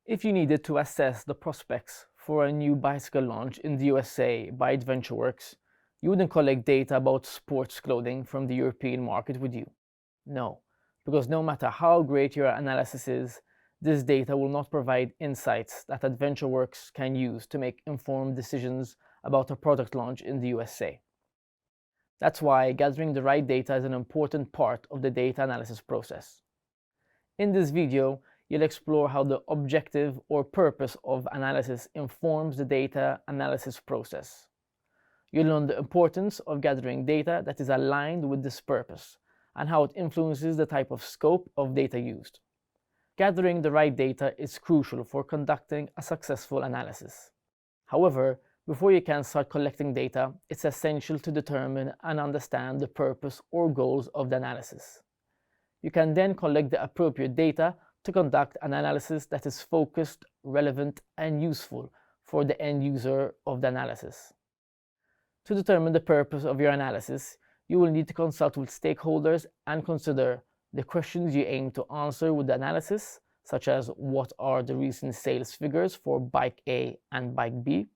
If you needed to assess the prospects for a new bicycle launch in the USA by AdventureWorks, you wouldn't collect data about sports clothing from the European market, would you? No, because no matter how great your analysis is, this data will not provide insights that AdventureWorks can use to make informed decisions about a product launch in the USA. That's why gathering the right data is an important part of the data analysis process. In this video, you'll explore how the objective or purpose of analysis informs the data analysis process. You'll learn the importance of gathering data that is aligned with this purpose and how it influences the type of scope of data used. Gathering the right data is crucial for conducting a successful analysis. However, before you can start collecting data, it's essential to determine and understand the purpose or goals of the analysis. You can then collect the appropriate data to conduct an analysis that is focused, relevant, and useful for the end user of the analysis. To determine the purpose of your analysis, you will need to consult with stakeholders and consider the questions you aim to answer with the analysis, such as what are the recent sales figures for bike A and bike B,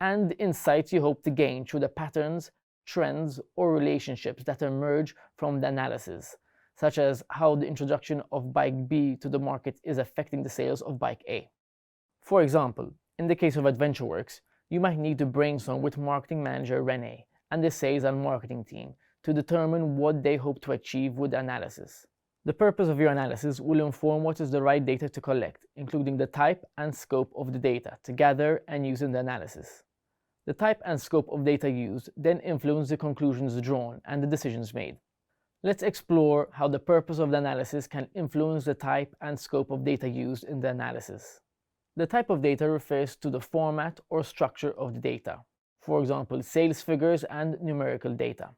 and the insights you hope to gain through the patterns, trends, or relationships that emerge from the analysis, such as how the introduction of bike B to the market is affecting the sales of bike A. For example, in the case of AdventureWorks, you might need to brainstorm with marketing manager Renee and the sales and marketing team to determine what they hope to achieve with the analysis. The purpose of your analysis will inform what is the right data to collect, including the type and scope of the data to gather and use in the analysis. The type and scope of data used then influence the conclusions drawn and the decisions made. Let's explore how the purpose of the analysis can influence the type and scope of data used in the analysis. The type of data refers to the format or structure of the data, for example, sales figures and numerical data.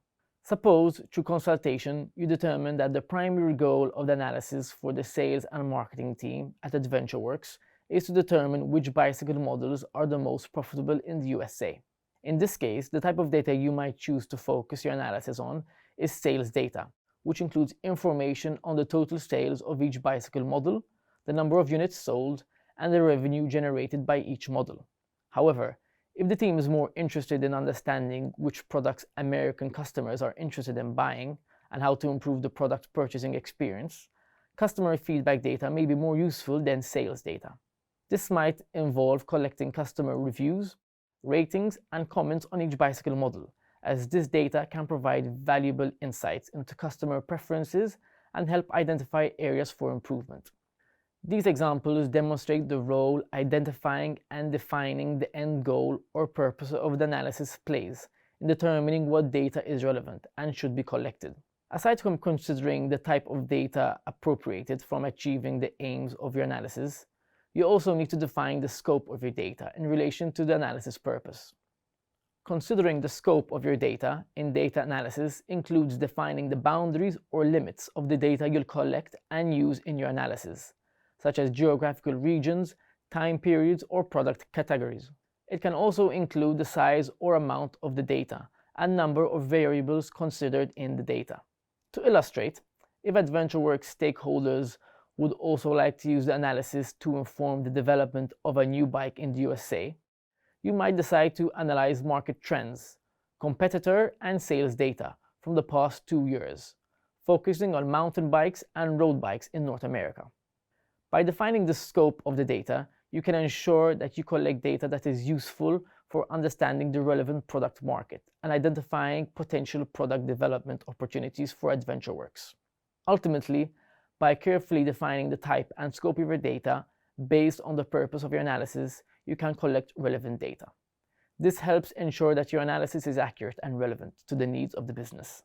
Suppose, through consultation, you determine that the primary goal of the analysis for the sales and marketing team at AdventureWorks is to determine which bicycle models are the most profitable in the USA. In this case, the type of data you might choose to focus your analysis on is sales data, which includes information on the total sales of each bicycle model, the number of units sold, and the revenue generated by each model. However, if the team is more interested in understanding which products American customers are interested in buying and how to improve the product purchasing experience, customer feedback data may be more useful than sales data. This might involve collecting customer reviews, ratings, and comments on each bicycle model, as this data can provide valuable insights into customer preferences and help identify areas for improvement. These examples demonstrate the role identifying and defining the end goal or purpose of the analysis plays in determining what data is relevant and should be collected. Aside from considering the type of data appropriated from achieving the aims of your analysis, you also need to define the scope of your data in relation to the analysis purpose. Considering the scope of your data in data analysis includes defining the boundaries or limits of the data you'll collect and use in your analysis, such as geographical regions, time periods, or product categories. It can also include the size or amount of the data and number of variables considered in the data. To illustrate, if AdventureWorks stakeholders would also like to use the analysis to inform the development of a new bike in the USA, you might decide to analyze market trends, competitor and sales data from the past 2 years, focusing on mountain bikes and road bikes in North America. By defining the scope of the data, you can ensure that you collect data that is useful for understanding the relevant product market and identifying potential product development opportunities for AdventureWorks. Ultimately, by carefully defining the type and scope of your data based on the purpose of your analysis, you can collect relevant data. This helps ensure that your analysis is accurate and relevant to the needs of the business,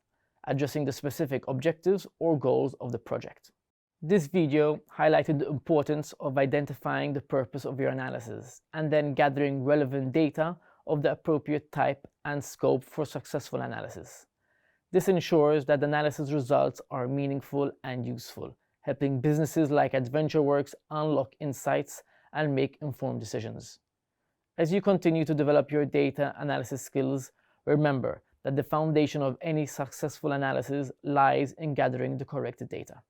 addressing the specific objectives or goals of the project. This video highlighted the importance of identifying the purpose of your analysis and then gathering relevant data of the appropriate type and scope for successful analysis. This ensures that the analysis results are meaningful and useful, helping businesses like AdventureWorks unlock insights and make informed decisions. As you continue to develop your data analysis skills, remember that the foundation of any successful analysis lies in gathering the correct data.